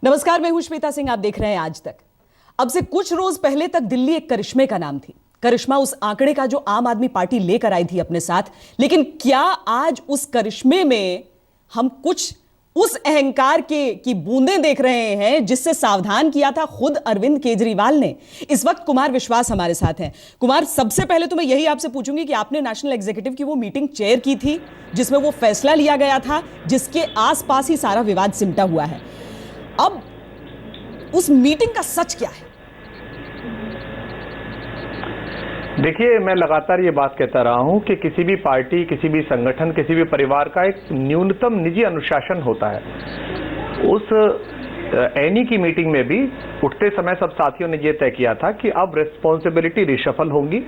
नमस्कार, मैं हूं श्वेता सिंह। आप देख रहे हैं आज तक। अब से कुछ रोज पहले तक दिल्ली एक करिश्मे का नाम थी। करिश्मा उस आंकड़े का जो आम आदमी पार्टी लेकर आई थी अपने साथ। लेकिन क्या आज उस करिश्मे में हम कुछ उस अहंकार की बूंदें देख रहे हैं जिससे सावधान किया था खुद अरविंद केजरीवाल ने? इस वक्त कुमार विश्वास हमारे साथ हैं। कुमार, सबसे पहले तो मैं यही आपसे पूछूंगी कि आपने नेशनल एग्जीक्यूटिव की वो मीटिंग चेयर की थी जिसमें वो फैसला लिया गया था जिसके आसपास ही सारा विवाद सिमटा हुआ है। अब उस मीटिंग का सच क्या है? देखिए, मैं लगातार ये बात कहता रहा हूं कि किसी भी पार्टी, किसी भी संगठन, किसी भी परिवार का एक न्यूनतम निजी अनुशासन होता है। उस एनी की मीटिंग में भी उठते समय सब साथियों ने ये तय किया था कि अब रिस्पॉन्सिबिलिटी रिशफल होंगी।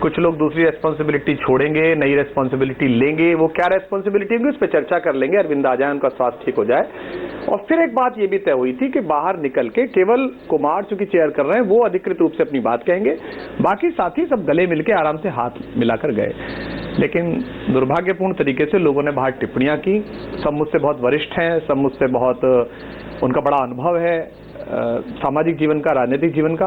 कुछ लोग दूसरी रेस्पॉन्सिबिलिटी छोड़ेंगे, नई रेस्पॉन्सिबिलिटी लेंगे। वो क्या रेस्पॉन्सिबिलिटी होगी उस पर चर्चा कर लेंगे, अरविंद आ जाए, उनका स्वास्थ्य ठीक हो जाए। और फिर एक बात ये भी तय हुई थी कि बाहर निकल के केवल कुमार चूंकि चेयर कर रहे हैं वो अधिकृत रूप से अपनी बात कहेंगे, बाकी साथी सब गले मिलके आराम से हाथ मिलाकर गए। लेकिन दुर्भाग्यपूर्ण तरीके से लोगों ने बाहर टिप्पणियां की। सब मुझसे बहुत वरिष्ठ हैं, सब मुझसे बहुत उनका बड़ा अनुभव है सामाजिक जीवन का, राजनीतिक जीवन का।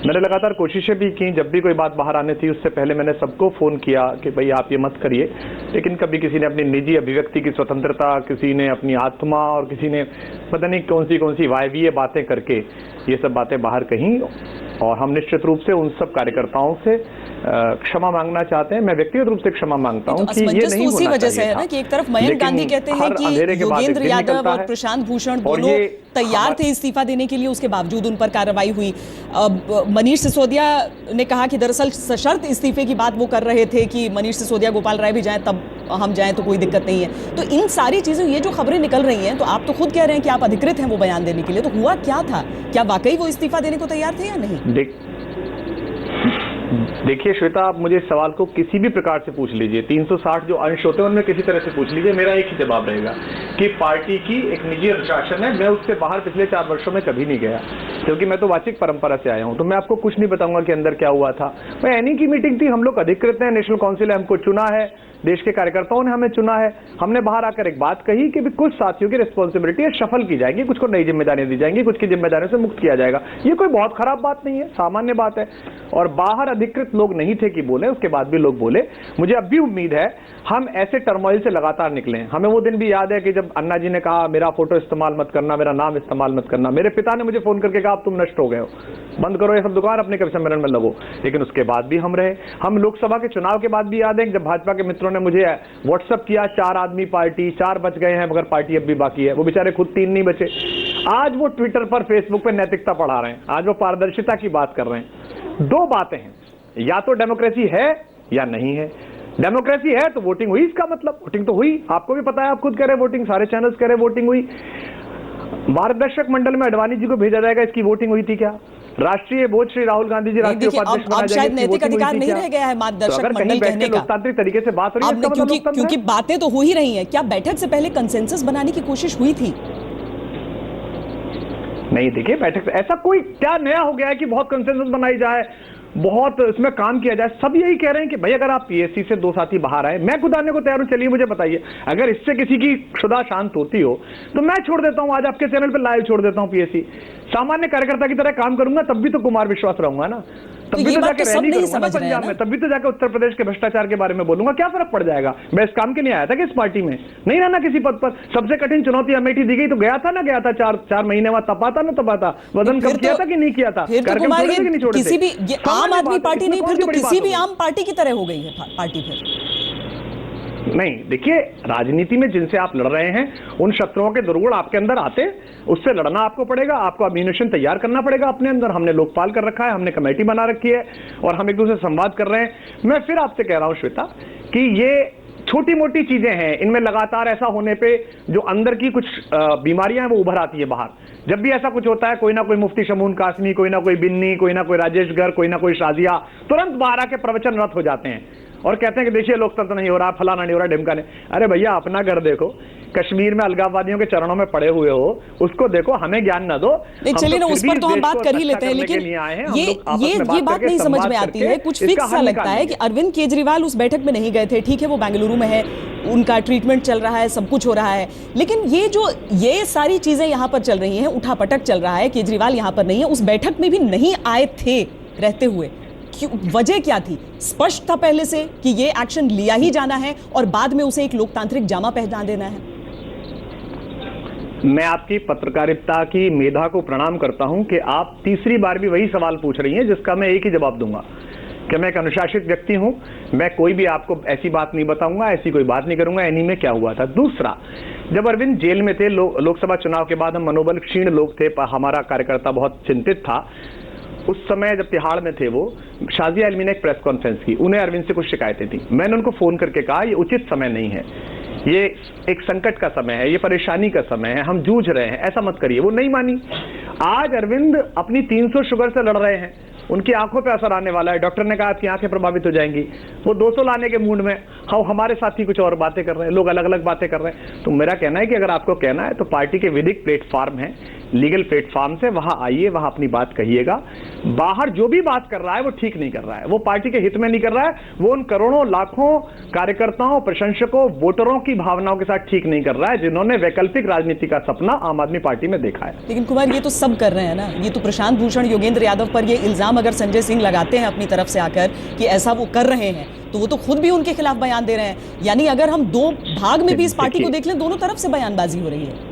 मैंने लगातार कोशिशें भी की, जब भी कोई बात बाहर आने थी उससे पहले मैंने सबको फोन किया कि भाई आप ये मत करिए। लेकिन कभी किसी ने अपनी निजी अभिव्यक्ति की स्वतंत्रता, किसी ने अपनी आत्मा और किसी ने पता नहीं कौन सी वायवीय बातें करके ये सब बातें बाहर कहीं। और हम निश्चित रूप से उन सब कार्यकर्ताओं से क्षमा मांगना चाहते हैं। मैं व्यक्तिगत रूप से क्षमा मांगता हूं कि ये नहीं उसी वजह से है ना कि एक तरफ मयंक गांधी कहते हैं कि योगेंद्र यादव और प्रशांत भूषण दोनों तैयार थे इस्तीफा देने के लिए, उसके बावजूद उन पर कार्रवाई हुई। मनीष सिसोदिया ने कहा कि दरअसल सशर्त इस्तीफे की बात वो कर रहे थे कि मनीष सिसोदिया, गोपाल राय भी जाएं तब हम जाएं तो कोई दिक्कत नहीं है। तो इन सारी चीजों, ये जो खबरें निकल रही हैं, तो आप तो खुद कह रहे हैं कि आप अधिकृत हैं वो बयान देने के लिए, तो हुआ क्या था? क्या वाकई वो इस्तीफा देने को तैयार थे या नहीं? देखिए श्वेता, आप मुझे इस सवाल को किसी भी प्रकार से पूछ लीजिए, 360 जो अंश होते हैं उनमें किसी तरह से पूछ लीजिए, मेरा एक ही जवाब रहेगा कि पार्टी की एक निजी अनुशासन है। मैं उससे बाहर पिछले 4 वर्षों में कभी नहीं गया, क्योंकि मैं तो वाचिक परंपरा से आया हूं। तो मैं आपको कुछ नहीं बताऊंगा कि अंदर क्या हुआ था। मैं एनी की मीटिंग थी, हम लोग अधिकृत हैं, नेशनल काउंसिल ने हमको चुना है, देश के कार्यकर्ताओं ने हमें चुना है। हमने बाहर आकर एक बात कही कि कुछ साथियों की रिस्पॉन्सिबिलिटी शफल की जाएगी, कुछ को नई जिम्मेदारियां दी जाएंगी, कुछ की जिम्मेदारियों से मुक्त किया जाएगा। ये कोई बहुत खराब बात नहीं है, सामान्य बात है। और बाहर अधिकृत लोग नहीं थे कि बोले, उसके बाद भी लोग बोले। मुझे अब भी उम्मीद है हम ऐसे टर्मोइल से लगातार निकले। हमें वो दिन भी याद है कि जब अन्ना जी ने कहा मेरा फोटो इस्तेमाल मत करना, मेरा नाम इस्तेमाल मत करना। मेरे पिता ने मुझे फोन करके कहा अब तुम नष्ट हो गए हो, बंद करो ये सब दुकान, अपने कवि सम्मेलन में लगो। लेकिन उसके बाद भी हम रहे। हम लोकसभा के चुनाव के बाद भी याद है जब भाजपा के मित्रों ने मुझे व्हाट्सएप किया, 4 आदमी पार्टी, 4 बच गए हैं मगर पार्टी अब भी बाकी है। वो बेचारे खुद 3 नहीं बचे। आज वो ट्विटर पर, फेसबुक पर नैतिकता पढ़ा रहे हैं, आज वो पारदर्शिता की बात कर रहे हैं। 2 बातें हैं, या तो डेमोक्रेसी है या नहीं है। डेमोक्रेसी है तो वोटिंग हुई, इसका मतलब वोटिंग तो हुई। आपको भी पता है, आप खुद कह रहे वोटिंग, सारे चैनल्स कह रहे वोटिंग हुई। मार्गदर्शक मंडल में अडवाणी जी को भेजा जाएगा, इसकी वोटिंग हुई थी क्या? राष्ट्रीय बोझ श्री राहुल गांधी जी राष्ट्रीय उपाध्यक्ष बनाए जाएंगे, शायद नैतिक अधिकार नहीं रह गया है मार्गदर्शक मंडल कहने का। लोकतांत्रिक तरीके से बात हो रही है, क्योंकि बातें तो हो ही रही हैं। क्या बैठक से पहले कंसेंसस बनाने की कोशिश हुई थी? नहीं, देखिए बैठक से ऐसा कोई क्या नया हो गया है कि बहुत कंसेंसस बनाई जाए, बहुत इसमें काम किया जाए। सब यही कह रहे हैं कि भाई अगर आप पीएससी से 2 साथी बाहर आए, मैं खुद आने को तैयार हूं, चलिए मुझे बताइए। अगर इससे किसी की क्षुधा शांत होती हो तो मैं छोड़ देता हूं, आज आपके चैनल पे लाइव छोड़ देता हूं पीएससी। सामान्य कार्यकर्ता की तरह काम करूंगा, तब भी तो कुमार विश्वास रहूंगा ना, तब भी तो जाके रैली करूंगा ना पंजाब में, तब भी तो जाकर उत्तर प्रदेश के भ्रष्टाचार के बारे में बोलूंगा। क्या फर्क पड़ जाएगा? मैं इस काम के लिए आया था कि इस पार्टी में नहीं रहना किसी पद पर। सबसे कठिन चुनौती अमेठी दी गई तो गया था ना, गया था 4 महीने बाद, तपा था ना तपा था, वजन कम किया था कि नहीं किया था, किसी भी आम आदमी पार्टी नहीं, फिर तो किसी भी आम पार्टी की तरह हो गई है पार्टी। फिर नहीं, देखिए राजनीति में जिनसे आप लड़ रहे हैं उन शत्रुओं के दुर्गुण आपके अंदर आते, उससे लड़ना आपको पड़ेगा, आपको अम्यूनिशन तैयार करना पड़ेगा अपने अंदर। हमने लोकपाल कर रखा है, हमने कमेटी बना रखी है और हम एक दूसरे से संवाद कर रहे हैं। मैं फिर आपसे कह रहा हूं श्वेता कि ये छोटी मोटी चीजें हैं, इनमें लगातार ऐसा होने पे जो अंदर की कुछ बीमारियां हैं वो उभर आती है बाहर। जब भी ऐसा कुछ होता है, कोई ना कोई मुफ्ती शमून कासमी, कोई ना कोई बिन्नी, कोई ना कोई राजेश गर्ग, कोई ना कोई शाजिया तुरंत बाहर आके प्रवचन रत हो जाते हैं और कहते हैं कि देखिए लोकतंत्र नहीं हो रहा, फलाना नहीं हो रहा, ढिमका नहीं। अरे भैया अपना घर देखो, कश्मीर में अलगाववादियों के चरणों में पड़े हुए हो, उसको देखो, हमें ज्ञान ना दो। नहीं चलिए ना, उस पर तो हम बात कर ही लेते हैं, लेकिन ये बात नहीं समझ में आती है। कुछ फिक्स सा लगता है कि अरविंद केजरीवाल उस बैठक में नहीं गए थे। ठीक है, वो बेंगलुरु में है, उनका ट्रीटमेंट चल रहा है, सब कुछ हो रहा है, लेकिन ये सारी चीजें यहां पर चल रही हैं, उठापटक चल रहा है, केजरीवाल यहां पर नहीं है, उस बैठक में भी नहीं आए थे रहते हुए। वजह क्या थी? स्पष्ट था पहले से कि ये एक्शन लिया ही जाना है और बाद में उसे एक लोकतांत्रिक जामा पहना देना है। मैं आपकी पत्रकारिता की मेधा को प्रणाम करता हूं कि आप तीसरी बार भी वही सवाल पूछ रही हैं जिसका मैं एक ही जवाब दूंगा कि मैं एक अनुशासित व्यक्ति हूं। मैं कोई भी आपको ऐसी बात नहीं बताऊंगा, ऐसी कोई बात नहीं करूंगा एनी में क्या हुआ था। दूसरा, जब अरविंद जेल में थे, लोकसभा चुनाव के बाद हम मनोबल क्षीण लोग थे, हमारा कार्यकर्ता बहुत चिंतित था। उस समय जब तिहाड़ में थे वो, शाजिया आलमी ने एक प्रेस कॉन्फ्रेंस की, उन्हें अरविंद से कुछ शिकायतें थी। मैंने उनको फोन करके कहा ये उचित समय नहीं है, ये एक संकट का समय है, ये परेशानी का समय है, हम जूझ रहे हैं, ऐसा मत करिए। वो नहीं मानी। आज अरविंद अपनी 300 शुगर से लड़ रहे हैं, उनकी आंखों पे असर आने वाला है। डॉक्टर ने कहा आपकी आंखें प्रभावित हो जाएंगी। वो 200 लाने के मूड में, हमारे साथी कुछ और बातें कर रहे हैं, लोग अलग अलग बातें कर रहे हैं। तो मेरा कहना है कि अगर आपको कहना है तो पार्टी के विधिक प्लेटफॉर्म है, लीगल प्लेटफॉर्म से वहां आइए, वहां अपनी बात कहिएगा। बाहर जो भी बात कर रहा है वो ठीक नहीं कर रहा है, वो पार्टी के हित में नहीं कर रहा है, वो उन करोड़ों लाखों कार्यकर्ताओं, प्रशंसकों, वोटरों की भावनाओं के साथ ठीक नहीं कर रहा है जिन्होंने वैकल्पिक राजनीति का सपना आम आदमी पार्टी में देखा है। लेकिन कुमार, ये तो सब कर रहे हैं ना। ये तो प्रशांत भूषण, योगेंद्र यादव पर ये इल्जाम अगर संजय सिंह लगाते हैं अपनी तरफ से आकर कि ऐसा वो कर रहे हैं, तो वो तो खुद भी उनके खिलाफ बयान दे रहे हैं। यानी अगर हम दो भाग में भी इस पार्टी को देख लें, दोनों तरफ से बयानबाजी हो रही है।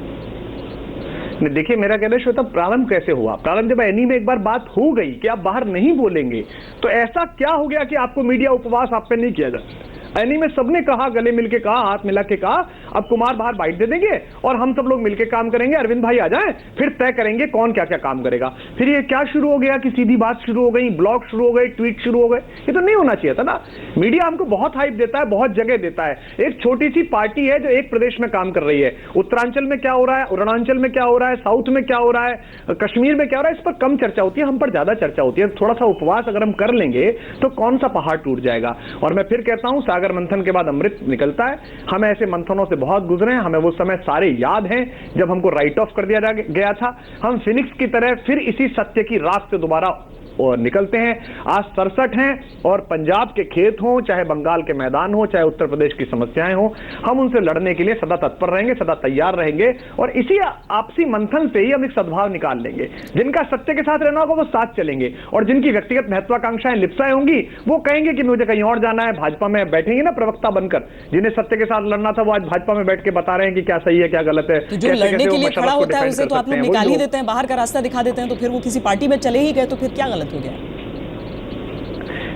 देखिए, मेरा कहना श्वेता, प्रारंभ कैसे हुआ? प्रारंभ जब एनी में एक बार बात हो गई कि आप बाहर नहीं बोलेंगे, तो ऐसा क्या हो गया कि आपको मीडिया उपवास आप पे नहीं किया जाता? एनी में सबने कहा, गले मिलके कहा, हाथ मिला के कहा, अब कुमार बाहर बाइट दे देंगे और हम सब लोग मिलके काम करेंगे, अरविंद भाई आ जाएं, फिर तय करेंगे कौन क्या क्या काम करेगा। फिर ये क्या शुरू हो गया कि सीधी बात शुरू हो गई, ब्लॉग शुरू हो गए, ट्वीट शुरू हो गए। ये तो नहीं होना चाहिए था ना। मीडिया हमको बहुत हाइप देता है, बहुत जगह देता है। एक छोटी सी पार्टी है जो एक प्रदेश में काम कर रही है, उत्तरांचल में क्या हो रहा है, अरुणाचल में क्या हो रहा है, साउथ में क्या हो रहा है, कश्मीर में क्या हो रहा है, इस पर कम चर्चा होती है, हम पर ज्यादा चर्चा होती है। थोड़ा सा उपवास अगर हम कर लेंगे तो कौन सा पहाड़ टूट जाएगा। और मैं फिर कहता हूं, सागर मंथन के बाद अमृत निकलता है। हम ऐसे मंथनों से बहुत गुजरे हैं, हमें वो समय सारे याद हैं जब हमको राइट ऑफ कर दिया गया था। हम फिनिक्स की तरह फिर इसी सत्य की रात से दोबारा और निकलते हैं। आज 67 हैं और पंजाब के खेत हों, चाहे बंगाल के मैदान हो, चाहे उत्तर प्रदेश की समस्याएं हो, हम उनसे लड़ने के लिए सदा तत्पर रहेंगे, सदा तैयार रहेंगे और इसी आपसी मंथन से ही हम एक सद्भाव निकाल लेंगे। जिनका सत्य के साथ रहना होगा वो साथ चलेंगे और जिनकी व्यक्तिगत महत्वाकांक्षाएं, लिप्साएं होंगी, वो कहेंगे कि मुझे कहीं और जाना है, भाजपा में बैठेंगे ना प्रवक्ता बनकर। जिन्हें सत्य के साथ लड़ना था वो आज भाजपा में बैठ के बता रहे हैं कि क्या सही है क्या गलत है। तो जो लड़ने के लिए खड़ा होता है उसे तो आप लोग निकाल ही देते हैं, बाहर का रास्ता दिखा देते हैं। तो फिर वो किसी पार्टी में चले ही गए तो फिर क्या गलत हो गया?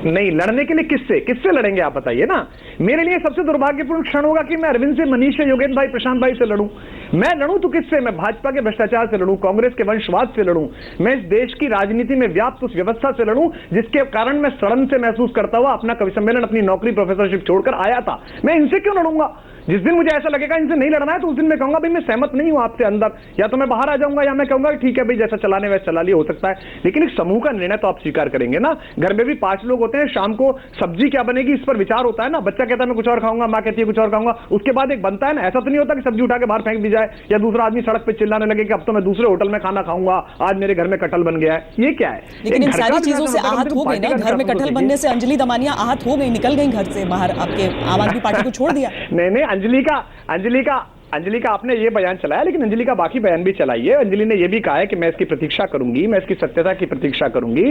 नहीं, लड़ने के लिए किससे लड़ेंगे आप बताइए ना। मेरे लिए सबसे दुर्भाग्यपूर्ण क्षण होगा कि मैं अरविंद से, मनीष से, योगेंद्र भाई, प्रशांत भाई से लड़ूं। मैं लड़ूं तो किससे? मैं भाजपा के भ्रष्टाचार से लड़ूं, कांग्रेस के वंशवाद से लड़ूं, मैं इस देश की राजनीति में व्याप्त उस व्यवस्था से लड़ूं जिसके कारण मैं सड़न से महसूस करता हुआ अपना कवि सम्मेलन, अपनी नौकरी, प्रोफेसरशिप छोड़कर आया था। मैं इनसे क्यों लड़ूंगा? जिस दिन मुझे ऐसा लगेगा इनसे नहीं लड़ना है तो उस दिन मैं कहूंगा भाई मैं सहमत नहीं हूं आपसे अंदर, या तो मैं बाहर आ जाऊंगा या मैं कहूंगा ठीक है भाई जैसा चलाने वैसा चला लिया, हो सकता है। लेकिन एक समूह का निर्णय तो आप स्वीकार करेंगे ना। घर में भी 5 लोग होते हैं, शाम को सब्जी क्या बनेगी इस पर विचार होता है ना। बच्चा कहता है मैं कुछ और खाऊंगा, मां कहती है कुछ और खाऊंगा, उसके बाद एक बनता है ना। ऐसा तो नहीं होता कि सब्जी उठा के बाहर फेंक दी जाए या दूसरा आदमी सड़क पर चिल्लाने लगे कि अब तो मैं दूसरे होटल में खाना खाऊंगा, आज मेरे घर में कटहल बन गया है। ये क्या है? लेकिन इन सारी चीजों से आहत हो गई ना। घर में कटहल बनने से अंजलि दमानिया आहत हो गई, निकल गई घर से बाहर, आपके आम आदमी पार्टी को छोड़ दिया। नहीं, अंजलि का आपने ये बयान चलाया, लेकिन अंजलि का बाकी बयान भी चलाइए। अंजलि ने ये भी कहा है कि मैं इसकी प्रतीक्षा करूंगी, मैं इसकी सत्यता की प्रतीक्षा करूंगी।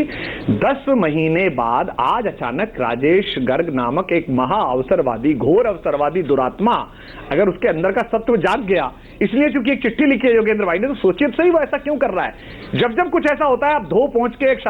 10 महीने बाद आज अचानक राजेश गर्ग नामक एक महा अवसरवादी, घोर अवसरवादी दुरात्मा, अगर उसके अंदर का सत्व जाग गया, इसलिए चूंकि एक चिट्ठी लिखी है योगेंद्र भाई ने, तो सोचिए सही वो ऐसा क्यों कर रहा है। जब कुछ ऐसा होता है आप धो पहुंच के एक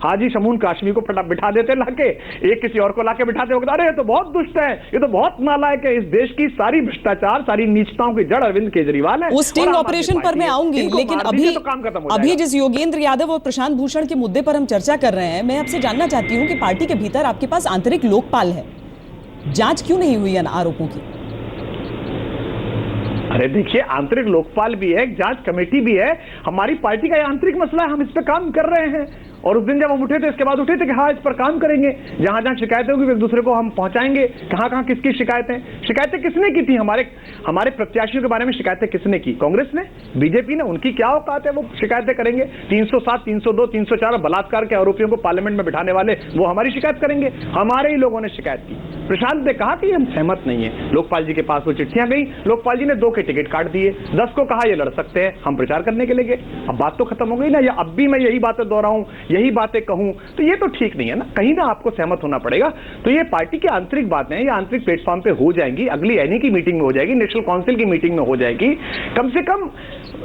हाजी शमून काश्मी को बिठा देते लाके, एक किसी और को लाके बिठाते, अरे ये तो बहुत दुष्ट है, ये तो बहुत नालायक है। इस देश की सारी भ्रष्टाचार, सारी नीचताओं की जड़ अरविंद केजरीवाल है। उस स्टिंग ऑपरेशन पर मैं आऊंगी, लेकिन अभी जिस योगेंद्र यादव और प्रशांत भूषण के मुद्दे पर हम चर्चा कर रहे हैं, मैं आपसे जानना चाहती हूं कि पार्टी के भीतर आपके पास आंतरिक लोकपाल है, जांच क्यों नहीं हुई इन आरोपों की? अरे देखिए, आंतरिक लोकपाल भी है, जांच कमेटी भी है, हमारी पार्टी का आंतरिक मसला है, हम इस पे काम कर रहे हैं। और उस दिन जब हम उठे थे इसके बाद उठे थे कि हाँ इस पर काम करेंगे, जहां जहां शिकायतें होंगी एक दूसरे को हम पहुंचाएंगे, कहां कहां किसकी शिकायतें किसने की थी, हमारे प्रत्याशियों के बारे में शिकायतें किसने की? कांग्रेस ने, बीजेपी ने? उनकी क्या औकात है वो शिकायतें करेंगे? 307, 302, 304 बलात्कार के आरोपियों को पार्लियामेंट में बिठाने वाले वो हमारी शिकायत करेंगे? हमारे ही लोगों ने शिकायत की। प्रशांत ने कहा कि हम सहमत नहीं है, लोकपाल जी के पास वो चिट्ठियां गई, लोकपाल जी ने 2 के टिकट काट दिए, 10 को कहा ये लड़ सकते हैं, हम प्रचार करने के लिए गए। अब बात तो खत्म हो गई ना, या अब भी मैं यही बातें दोहराऊं, यही बातें कहूं, तो ये तो ठीक नहीं है ना, कहीं ना आपको सहमत होना पड़ेगा। तो ये पार्टी की आंतरिक बातें हैं, ये आंतरिक प्लेटफॉर्म पे हो जाएंगी, अगली एनी की मीटिंग में हो जाएगी, नेशनल काउंसिल की मीटिंग में हो जाएगी। कम से कम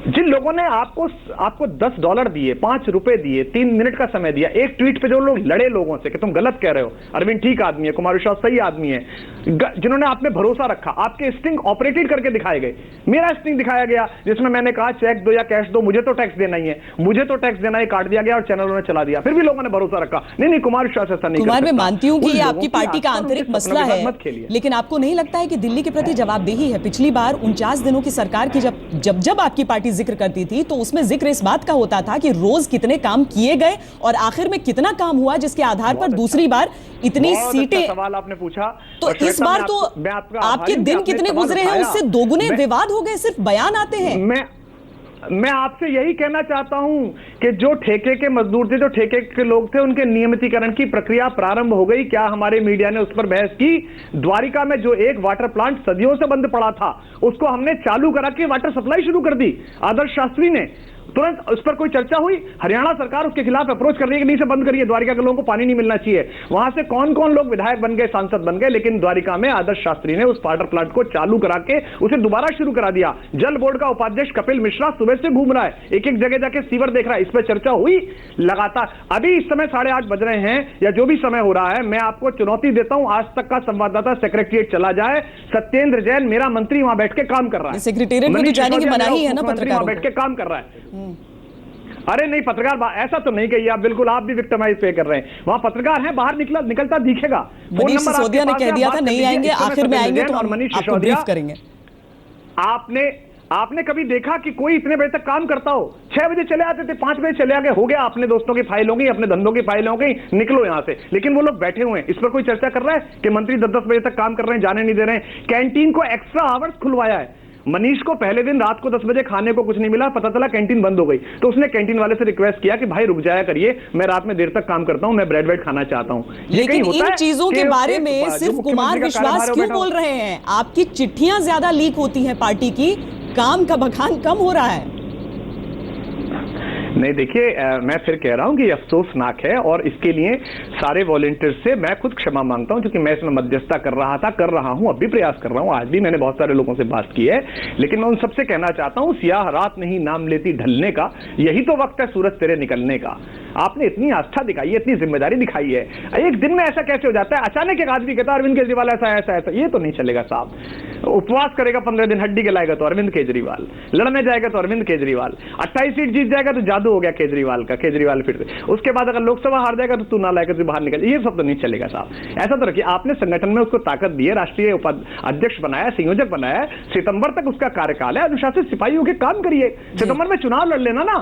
जिन लोगों ने आपको $10 दिए, ₹5 दिए, 3 मिनट का समय दिया, एक ट्वीट पे जो लोग लड़े लोगों से कि तुम गलत कह रहे हो, अरविंद ठीक आदमी है, कुमार विश्वास सही आदमी है, जिन्होंने आप में भरोसा रखा, आपके स्टिंग ऑपरेटेड करके दिखाए गए। मेरा स्टिंग दिखाया गया जिसमें मैंने कहा चेक दो या कैश दो, मुझे तो टैक्स देना ही है, मुझे तो टैक्स देना ही, काट दिया गया और चैनलों ने चला दिया। फिर भी लोगों ने भरोसा रखा, नहीं कुमार विश्वास ऐसा नहीं। कुमार, मैं मानती हूं कि ये आपकी पार्टी का आंतरिक मसला है, लेकिन आपको नहीं लगता है कि दिल्ली के प्रति जवाबदेही है? पिछली बार 49 दिनों की सरकार की जब आपकी पार्टी जिक्र करती थी तो उसमें जिक्र इस बात का होता था कि रोज कितने काम किए गए और आखिर में कितना काम हुआ, जिसके आधार पर दूसरी बार इतनी सीटें। सवाल आपने पूछा, तो इस बार तो आपके दिन कितने गुजरे हैं उससे दोगुने विवाद हो गए, सिर्फ बयान आते हैं। मैं आपसे यही कहना चाहता हूं कि जो ठेके के मजदूर थे, जो ठेके के लोग थे, उनके नियमितीकरण की प्रक्रिया प्रारंभ हो गई। क्या हमारे मीडिया ने उस पर बहस की? द्वारिका में जो एक वाटर प्लांट सदियों से बंद पड़ा था उसको हमने चालू करा के वाटर सप्लाई शुरू कर दी। आदर्श शास्त्री ने तुरंत उस पर कोई चर्चा हुई? हरियाणा सरकार उसके खिलाफ अप्रोच कर रही है कि नहीं से बंद करिए, द्वारिका के लोगों को पानी नहीं मिलना चाहिए। वहां से कौन कौन लोग विधायक बन गए, सांसद बन गए, लेकिन द्वारिका में आदर्श शास्त्री ने उस वाटर प्लांट को चालू करा के उसे दोबारा शुरू करा दिया। जल बोर्ड का उपाध्यक्ष कपिल मिश्रा सुबह से घूम रहा है, एक एक जगह जाके सीवर देख रहा है, इस पर चर्चा हुई लगातार। अभी इस समय 8:30 बज रहे हैं या जो भी समय हो रहा है, मैं आपको चुनौती देता हूं, आज तक का संवाददाता सेक्रेटरिएट चला जाए, सत्येंद्र जैन मेरा मंत्री वहां बैठ के काम कर रहा है। सेक्रेटरिएट में तो जाने की मनाही है ना पत्रकारों को, बैठ के काम कर रहा है। अरे नहीं पत्रकार ऐसा तो नहीं कहिए आप, बिल्कुल आप भी विक्टिमाइज पे कर रहे हैं। वहां पत्रकार हैं, बाहर निकलता दिखेगा। मनीष सिसोदिया ने कह दिया था नहीं आएंगे, आखिर में आएंगे तो हम आपको ब्रीफ करेंगे। आपने कभी देखा कि कोई इतने बजे तक काम करता हो? 6 बजे चले आते थे, 5 बजे चले आ गए, हो गया, अपने दोस्तों की फाइल हो गई, अपने धंधों की फाइल हो गई, निकलो यहां से। लेकिन वो लोग बैठे हुए हैं, इस पर कोई चर्चा कर रहा है कि मंत्री 10-10 बजे तक काम कर रहे हैं, जाने नहीं दे रहे हैं। कैंटीन को एक्स्ट्रा आवर्स खुलवाया है। मनीष को पहले दिन रात को 10 बजे खाने को कुछ नहीं मिला, पता चला कैंटीन बंद हो गई, तो उसने कैंटीन वाले से रिक्वेस्ट किया कि भाई रुक जाया करिए, मैं रात में देर तक काम करता हूं, मैं ब्रेड वेड खाना चाहता हूं। लेकिन इन चीजों के बारे में सिर्फ कुमार विश्वास क्यों बोल रहे हैं? आपकी चिट्ठियां ज्यादा लीक होती हैं पार्टी की, काम का बखान कम हो रहा है। नहीं देखिए, मैं फिर कह रहा हूं कि अफसोसनाक है और इसके लिए सारे वॉलंटियर्स से मैं खुद क्षमा मांगता हूं, क्योंकि मैं इसमें मध्यस्थता कर रहा हूं, अब भी प्रयास कर रहा हूं, आज भी मैंने बहुत सारे लोगों से बात की है। लेकिन मैं उन सबसे कहना चाहता हूं, सियाह रात नहीं नाम लेती ढलने का, यही तो वक्त है सूरज तेरे निकलने का। आपने इतनी आस्था दिखाई है, इतनी जिम्मेदारी दिखाई है, एक दिन में ऐसा कैसे हो जाता है? अचानक एक आदमी कहता है अरविंद केजरीवाल ऐसा ऐसा ऐसा, ये तो नहीं चलेगा साहब। उपवास करेगा 15 दिन, हड्डी गलाएगा तो अरविंद केजरीवाल, लड़ने जाएगा तो अरविंद केजरीवाल, 28 सीट जीत जाएगा तो जादू हो गया केजरीवाल का, केजरीवाल फिर से। उसके बाद अगर लोकसभा हार जाएगा तो तू ना लाएगा, तू बाहर निकल, ये सब तो नहीं चलेगा साहब। ऐसा तो रखिए, आपने संगठन में उसको ताकत दी है, राष्ट्रीय अध्यक्ष बनाया, संयोजक बनाया, सितंबर तक उसका कार्यकाल है, अनुशासित सिपाही होकर काम करिए। सितंबर में चुनाव लड़ लेना ना।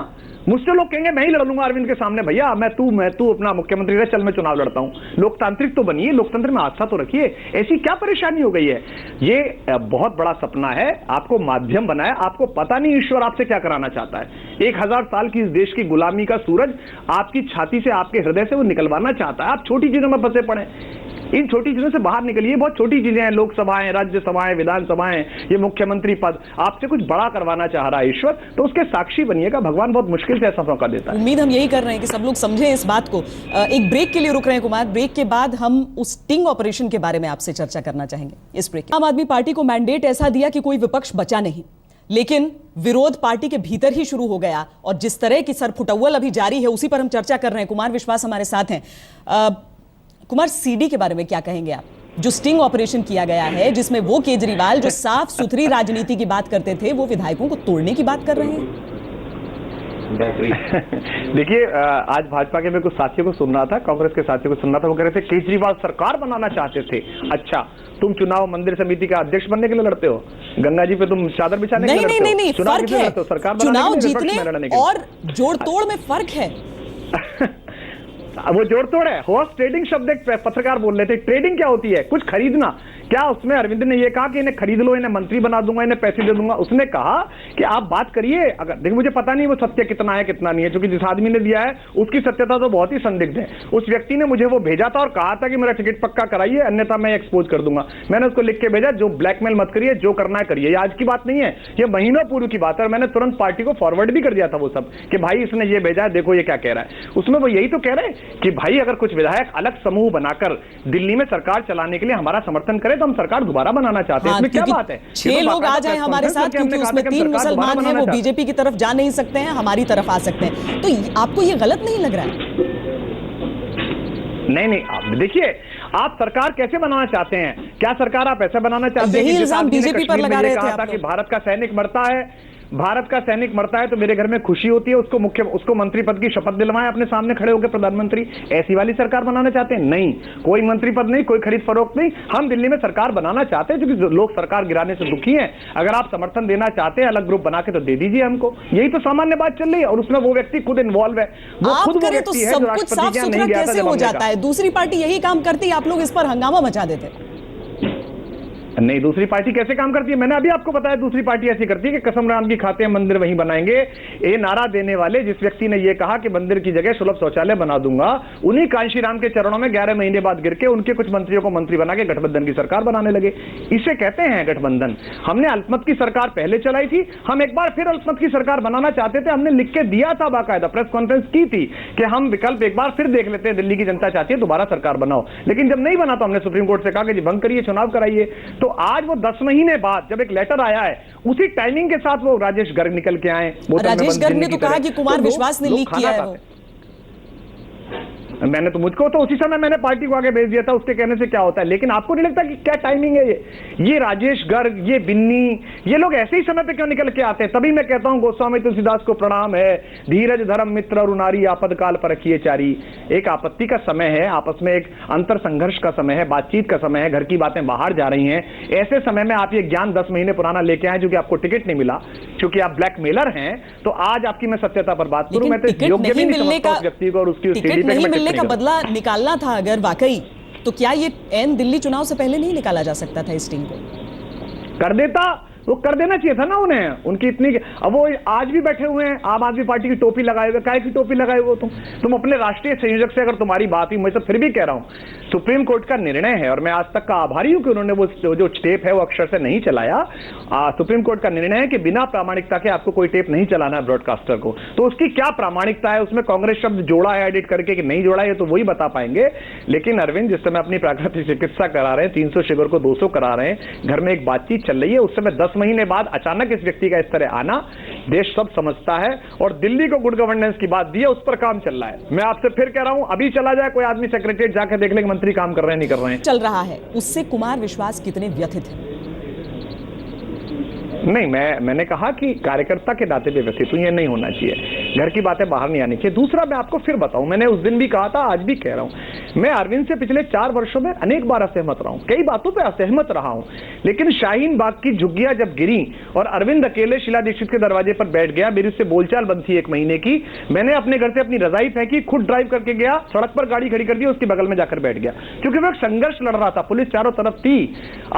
मुझसे लोग कहेंगे मैं ही लड़ लूंगा अरविंद के सामने, भैया मैं तू अपना मुख्यमंत्री रह, चल मैं चुनाव लड़ता हूं। लोकतांत्रिक तो बनिए, लोकतंत्र में आस्था तो रखिए, ऐसी क्या परेशानी हो गई है? ये बहुत बड़ा सपना है, आपको माध्यम बनाया, आपको पता नहीं ईश्वर आपसे क्या कराना चाहता है। 1000 साल की इस देश की गुलामी का सूरज आपकी छाती से, आपके हृदय से वो निकलवाना चाहता है। आप छोटी चीजों में फंसे पड़े, इन छोटी चीजों से बाहर निकलिए। बहुत छोटी चीजें हैं, लोकसभाएं, राज्यसभाएं, विधानसभाएं, ये मुख्यमंत्री पद, आपसे कुछ बड़ा करवाना चाह रहा है ईश्वर, तो उसके साक्षी बनिएगा। भगवान बहुत मुश्किल से ऐसा मौका देता है। उम्मीद हम यही कर रहे हैं कि सब लोग समझें इस बात को। एक ब्रेक के लिए रुक रहे हैं कुमार, ब्रेक के बाद हम उस स्टिंग ऑपरेशन के बारे में आपसे चर्चा करना चाहेंगे। इस ब्रेक आम आदमी पार्टी को मैंडेट ऐसा दिया कि कोई विपक्ष बचा नहीं, लेकिन विरोध पार्टी के भीतर ही शुरू हो गया, और जिस तरह की सरफुटअव्वल अभी जारी है उसी पर हम चर्चा कर रहे हैं। कुमार विश्वास हमारे साथ हैं। कुमार, सीडी के बारे में क्या कहेंगे आप? जो स्टिंग ऑपरेशन किया गया है, जिसमें वो केजरीवाल जो साफ सुथरी राजनीति की बात करते थे, वो विधायकों को तोड़ने की बात कर रहे हैं। देखिए, आज भाजपा के मैं कुछ साथियों को सुन रहा था, कांग्रेस के साथियों को सुन रहा था, वो कह रहे थे केजरीवाल सरकार बनाना चाहते थे। अच्छा, तुम चुनाव मंदिर समिति का अध्यक्ष बनने के लिए लड़ते हो? गंगा जी पे तुम चादर बिछाने के लिए लड़ते हो? नहीं, फर्क है। सरकार चुनाव जीतने और जोड़ तोड़ में फर्क है। वो जोड़ तोड़ है। हॉर्स ट्रेडिंग शब्द एक पत्रकार बोल रहे थे, ट्रेडिंग क्या होती है? कुछ खरीदना। क्या उसमें अरविंद ने ये कहा कि इन्हें खरीद लो, इन्हें मंत्री बना दूंगा, इन्हें पैसे दे दूंगा? उसने कहा कि आप बात करिए। अगर देखिए, मुझे पता नहीं वो सत्य कितना है कितना नहीं है, क्योंकि जिस आदमी ने दिया है उसकी सत्यता तो बहुत ही संदिग्ध है। उस व्यक्ति ने मुझे वो भेजा था और कहा था कि मेरा टिकट पक्का कराइए, अन्यथा मैं एक्सपोज कर दूंगा। मैंने उसको लिख के भेजा, जो ब्लैकमेल मत करिए, जो करना है करिए। ये आज की बात नहीं है, ये महीनों पूर्व की बात है। और मैंने तुरंत पार्टी को फॉरवर्ड भी कर दिया था वो सब, कि भाई इसने ये भेजा है, देखो ये क्या कह रहा है। उसमें वो यही तो कह रहे हैं कि भाई अगर कुछ विधायक अलग समूह बनाकर दिल्ली में सरकार चलाने के लिए हमारा समर्थन करें तो हम सरकार दोबारा बनाना चाहते हैं। इसमें क्या बात है? 6 लोग आ जाए हमारे साथ, क्योंकि उसमें 3 मुसलमान हैं, वो बीजेपी की तरफ जा नहीं सकते हैं, हमारी तरफ आ सकते हैं। तो आपको ये गलत नहीं लग रहा है? नहीं, आप देखिए, आप सरकार कैसे बनाना चाहते हैं? क्या सरकार आप ऐसा बनाना चाहते हैं? यही इल्जाम बीजेपी पर लगा रहे थे आप लोग। कि भारत का सैनिक मरता है, भारत का सैनिक मरता है तो मेरे घर में खुशी होती है, उसको मंत्री पद की शपथ दिलवाएं अपने सामने खड़े होकर प्रधानमंत्री। ऐसी वाली सरकार बनाना चाहते हैं? नहीं, कोई मंत्री पद नहीं, कोई खरीद फरोख्त नहीं। हम दिल्ली में सरकार बनाना चाहते हैं क्योंकि लोग सरकार गिराने से दुखी हैं। अगर आप समर्थन देना चाहते हैं अलग ग्रुप बना के, तो दे दीजिए हमको। यही तो सामान्य बात चल रही है। और उसमें वो व्यक्ति खुद इन्वॉल्व है, वो खुद वो व्यक्ति है जो राष्ट्रपति के यहाँ नहीं गया था। कैसे हो जाता है? दूसरी पार्टी यही काम करती है, आप लोग इस पर हंगामा मचा देते। नहीं, दूसरी पार्टी कैसे काम करती है? मैंने अभी आपको बताया, दूसरी पार्टी ऐसी करती है कि कसम राम की खाते हैं, मंदिर वहीं बनाएंगे। ये नारा देने वाले जिस व्यक्ति ने ये कहा कि मंदिर की जगह सुलभ शौचालय बना दूंगा, उन्हीं कांशी राम के चरणों में 11 महीने बाद गिर के उनके कुछ मंत्रियों को मंत्री बना के गठबंधन की सरकार बनाने लगे। इसे कहते हैं गठबंधन। हमने अल्पमत की सरकार पहले चलाई थी, हम एक बार फिर अल्पमत की सरकार बनाना चाहते थे। हमने लिख के दिया था, बाकायदा प्रेस कॉन्फ्रेंस की थी कि हम विकल्प एक बार फिर देख लेते हैं, दिल्ली की जनता चाहती है दोबारा सरकार बनाओ। लेकिन जब नहीं बना तो हमने सुप्रीम कोर्ट से कहा कि जी भंग करिए, चुनाव कराइए। तो आज वो 10 महीने बाद जब एक लेटर आया है, उसी टाइमिंग के साथ वो राजेश गर्ग निकल के आए। राजेश गर्ग ने तो कहा कि कुमार विश्वास ने लीक किया है वो। मैंने तो मुझको तो उसी समय मैंने पार्टी को आगे भेज दिया था, उसके कहने से क्या होता है। लेकिन आपको नहीं लगता कि क्या टाइमिंग है ये राजेश गर्ग, ये बिन्नी, ये लोग ऐसे ही समय पे क्यों निकल के आते हैं? तभी मैं कहता हूं गोस्वामी तुलसीदास को प्रणाम है, धीरज धर्म मित्र और नारी आपद काल पर रखिए चारी। एक आपत्ति का समय है, आपस में एक अंतर संघर्ष का समय है, बातचीत का समय है, घर की बातें बाहर जा रही हैं। ऐसे समय में आप ये ज्ञान 10 महीने पुराना लेके आए, जो कि आपको टिकट नहीं मिला, क्योंकि आप ब्लैकमेलर हैं। तो आज आपकी मैं सत्यता पर बात करूं, मैं तो योग्य भी नहीं समझता उस व्यक्ति को और उसकी सीढ़ी पे का बदला निकालना था अगर वाकई, तो क्या ये एन दिल्ली चुनाव से पहले नहीं निकाला जा सकता था? इस टीम को कर देता, वो कर देना चाहिए था ना उन्हें। उनकी इतनी, अब वो आज भी बैठे हुए हैं आम आदमी पार्टी की टोपी लगाए हुए। काय की टोपी लगाए हुए तुम अपने राष्ट्रीय संयोजक से अगर तुम्हारी बात हुई, मैं तो फिर भी कह रहा हूं सुप्रीम कोर्ट का निर्णय है और मैं आज तक का आभारी हूं कि उन्होंने वो जो टेप है वो अक्षर से नहीं चलाया। सुप्रीम कोर्ट का निर्णय है कि बिना प्रामाणिकता के आपको कोई टेप नहीं चलाना है ब्रॉडकास्टर को। तो उसकी क्या प्रामाणिकता है? उसमें कांग्रेस शब्द जोड़ा है एडिट करके कि नहीं जोड़ा है, तो वही बता पाएंगे। लेकिन अरविंद, जिस समय अपनी प्राकृतिक चिकित्सा करा रहे हैं, 300 शुगर को 200 करा रहे हैं, घर में एक बातचीत चल रही है, उस समय 10 महीने बाद अचानक इस व्यक्ति का इस तरह आना, देश सब समझता है। और दिल्ली को गुड गवर्नेंस की बात दी है, उस पर काम चल रहा है। मैं आपसे फिर कह रहा हूं, अभी चला जाए कोई आदमी सेक्रेटरीट जाकर देख ले मंत्री काम कर रहे हैं नहीं कर रहे हैं। चल रहा है, उससे कुमार विश्वास कितने व्यथित हैं? नहीं, मैंने कहा कि कार्यकर्ता के नाते पे व्यथित हूं, ये नहीं होना चाहिए, घर की बातें बाहर नहीं आनी चाहिए। दूसरा, मैं आपको फिर बताऊं, मैंने उस दिन भी कहा था, आज भी कह रहा हूं, मैं अरविंद से पिछले 4 वर्षों में अनेक बार असहमत रहा हूं, कई बातों पे असहमत रहा हूं। लेकिन शाहीन बाग की झुग्गियां जब गिरी और अरविंद अकेले शीला दीक्षित के दरवाजे पर बैठ गया, मेरी उससे बोलचाल बंद थी 1 महीने की, मैंने अपने घर से अपनी रजाई फेंकी, खुद ड्राइव करके गया, सड़क पर गाड़ी खड़ी कर दी, उसके बगल में जाकर बैठ गया, क्योंकि वो एक संघर्ष लड़ रहा था, पुलिस चारों तरफ थी।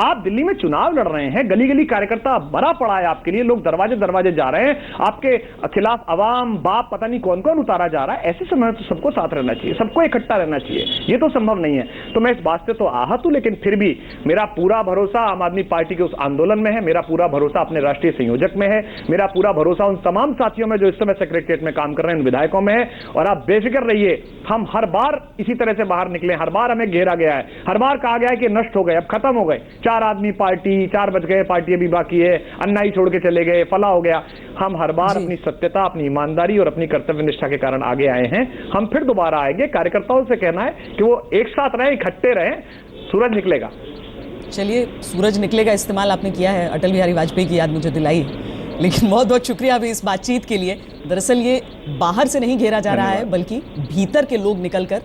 आप दिल्ली में चुनाव लड़ रहे हैं, गली गली कार्यकर्ता भरा पड़ा है आपके लिए, लोग दरवाजे दरवाजे जा रहे हैं, आपके खिलाफ अवाम बाप पता नहीं कौन कौन उतारा जा रहा है। ऐसे समय तो सबको साथ रहना चाहिए, सबको इकट्ठा रहना चाहिए, ये तो संभव नहीं है। तो मैं इस बात से तो आहत हूं, लेकिन फिर भी मेरा पूरा भरोसा आम आदमी पार्टी के उस आंदोलन में है, मेरा पूरा भरोसा अपने राष्ट्रीय संयोजक में है, मेरा पूरा भरोसा उन तमाम साथियों में जो इस समय सेक्रेटरीट में काम कर रहे हैं, उन विधायकों में है। और आप बेफिक्र रहिए, हम हर बार इसी तरह से बाहर निकले, हर बार हमें घेरा गया है, हर बार कहा गया है कि नष्ट हो गए, अब खत्म हो गए, 4 आदमी पार्टी, 4 बच गए, पार्टी अभी बाकी है, अन्ना ही छोड़ के चले गए, फला हो गया। हम हर बार अपनी सत्यता, अपनी ईमानदारी और अपनी कर्तव्य निष्ठा के कारण आगे आए हैं। हम फिर दोबारा आएंगे। कार्यकर्ताओं से कहना है कि वो एक साथ रहें, इकट्ठे रहें, सूरज निकलेगा। चलिए, सूरज निकलेगा इस्तेमाल आपने किया है, अटल बिहारी वाजपेयी की याद मुझे दिलाई है, लेकिन बहुत बहुत शुक्रिया अभी इस बातचीत के लिए। दरअसल ये बाहर से नहीं घेरा जा रहा है, बल्कि भीतर के लोग निकलकर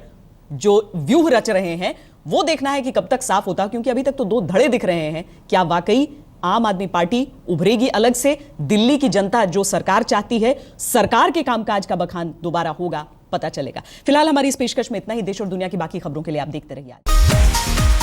जो व्यूह रच रहे हैं वो देखना है कि कब तक साफ होता, क्योंकि अभी तक तो 2 धड़े दिख रहे हैं। क्या वाकई आम आदमी पार्टी उभरेगी अलग से? दिल्ली की जनता जो सरकार चाहती है, सरकार के कामकाज का बखान दोबारा होगा? पता चलेगा। फिलहाल हमारी इस पेशकश में इतना ही। देश और दुनिया की बाकी खबरों के लिए आप देखते रहिए आज।